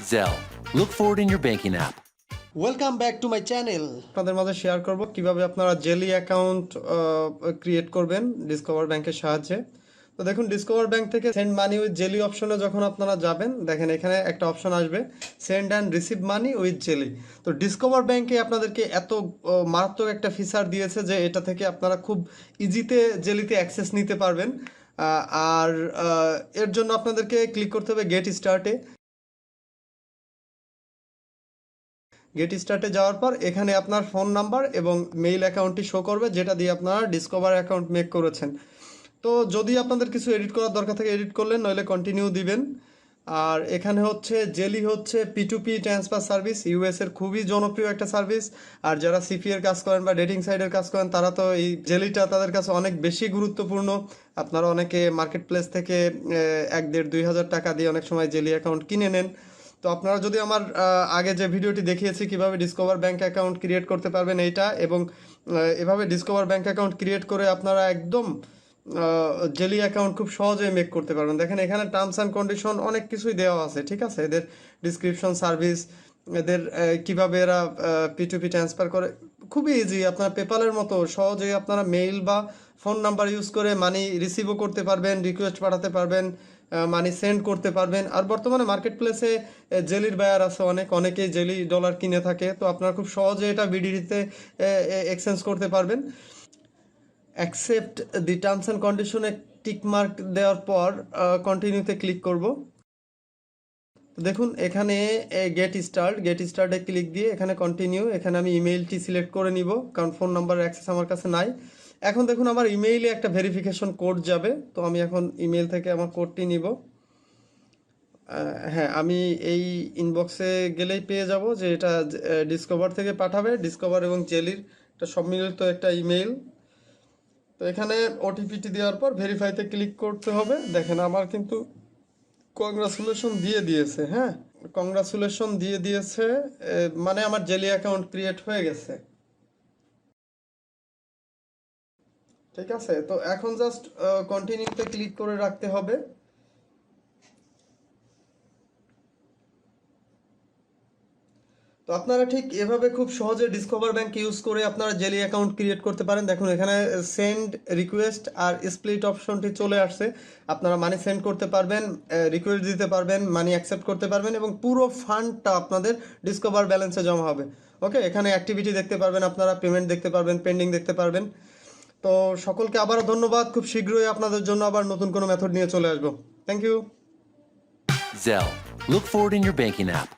Zelle. Look for it in your banking app. Welcome back to my channel. আপনাদের মাঝে share করব কিভাবে আপনারা জেলি অ্যাকাউন্ট ক্রিয়েট করবেন ডিসকভার ব্যাংকের সাহায্যে। তো দেখুন, ডিসকভার ব্যাংক থেকে সেন্ড মানি উইথ জেলি অপশনে যখন আপনারা যাবেন, দেখেন এখানে একটা অপশন আসবে send and receive money with jelly. তো ডিসকভার ব্যাংকে আপনাদেরকে এত মারাত্মক একটা ফিচার দিয়েছে যে এটা থেকে আপনারা খুব ইজিতে জেলিতে অ্যাক্সেস নিতে পারবেন। আর এর জন্য আপনাদেরকে ক্লিক করতে হবে গেট স্টার্টে। গেট স্টার্টে যাওয়ার পর এখানে আপনার ফোন নাম্বার এবং মেইল অ্যাকাউন্টটি শো করবে, যেটা দিয়ে আপনারা ডিসকভার অ্যাকাউন্ট মেক করেছেন। তো যদি আপনাদের কিছু এডিট করার দরকার থাকে এডিট করলেন, নইলে কন্টিনিউ দিবেন। আর এখানে হচ্ছে জেলি হচ্ছে P2P ট্রান্সফার সার্ভিস, ইউএস এর খুবই জনপ্রিয় একটা সার্ভিস। আর যারা সিপি এর কাজ করেন বা ডেটিং সাইটের কাজ করেন, তারা তো এই জেলিটা তাদের কাছে অনেক বেশি গুরুত্বপূর্ণ। আপনারা অনেকে মার্কেট প্লেস থেকে 1,500-2,000 টাকা দিয়ে অনেক সময় জেলি অ্যাকাউন্ট কিনে নেন। তো আপনারা যদি আমার আগে যে ভিডিওটি দেখিয়েছি কিভাবে ডিসকভার ব্যাংক অ্যাকাউন্ট ক্রিয়েট করতে পারবেন এইটা, এবং এভাবে ডিসকভার ব্যাংক অ্যাকাউন্ট ক্রিয়েট করে আপনারা একদম জেলি অ্যাকাউন্ট খুব সহজেই মেক করতে পারবেন। দেখেন এখানে টার্মস অ্যান্ড কন্ডিশন অনেক কিছুই দেওয়া আছে, ঠিক আছে। এদের ডিসক্রিপশন সার্ভিস, এদের কিভাবে এরা P2P ট্রান্সফার করে, খুবই ইজি। আপনার পেপালের মতো সহজেই আপনারা মেইল বা ফোন নাম্বার ইউজ করে মানি রিসিভও করতে পারবেন, রিকোয়েস্ট পাঠাতে পারবেন, মানি সেন্ড করতে পারবেন। আর বর্তমানে মার্কেট প্লেসে জেলির বায়ার আছে অনেকেই জেলি ডলার কিনে থাকে। তো আপনারা খুব সহজে এটা বিডিটিতে এক্সচেঞ্জ করতে পারবেন। অ্যাকসেপ্ট দি টার্মস অ্যান্ড কন্ডিশনে টিক মার্ক দেওয়ার পর কন্টিনিউতে ক্লিক করব। দেখুন এখানে গেট স্টার্টে ক্লিক দিয়ে এখানে কন্টিনিউ, এখানে আমি ইমেইলটি সিলেক্ট করে নিব, কারণ ফোন নাম্বারের অ্যাক্সেস আমার কাছে নাই। এখন দেখুন আমার ইমেইলে একটা ভেরিফিকেশন কোড যাবে, তো আমি এখন ইমেইল থেকে আমার কোডটি নিব। হ্যাঁ, আমি এই ইনবক্সে গেলেই পেয়ে যাব যে এটা ডিসকভার থেকে পাঠাবে, ডিসকভার এবং জেলির একটা সম্মিলিত একটা ইমেইল। তো এখানে ওটিপিটি দেওয়ার পর ভেরিফাইতে ক্লিক করতে হবে। দেখেন আমার কিন্তু কংগ্রাচুলেশন দিয়ে দিয়েছে। হ্যাঁ, কংগ্রাচুলেশন দিয়ে দিয়েছে, মানে আমার জেলি অ্যাকাউন্ট ক্রিয়েট হয়ে গেছে। ঠিক আছে, তো এখন জাস্ট কন্টিনিউতে ক্লিক করে রাখতে হবে। তো আপনারা ঠিক এভাবে খুব সহজে ডিসকভার ব্যাংক ইউজ করে আপনারা জেলি অ্যাকাউন্ট ক্রিয়েট করতে পারেন। দেখুন এখানে সেন্ড রিকোয়েস্ট আর স্প্লিট অপশনটি চলে আসছে। আপনারা মানি সেন্ড করতে পারবেন, রিকোয়েস্ট দিতে পারবেন, মানি অ্যাকসেপ্ট করতে পারবেন, এবং পুরো ফান্ডটা আপনাদের ডিসকভার ব্যালেন্সে জমা হবে। ওকে, এখানে অ্যাক্টিভিটি দেখতে পারবেন, আপনারা পেমেন্ট দেখতে পারবেন, পেন্ডিং দেখতে পারবেন। তো সকলকে আবারও ধন্যবাদ। খুব শীঘ্রই আপনাদের জন্য আবার নতুন কোনো মেথড নিয়ে চলে আসবো। Thank you. Zelle. Look for it in your banking app.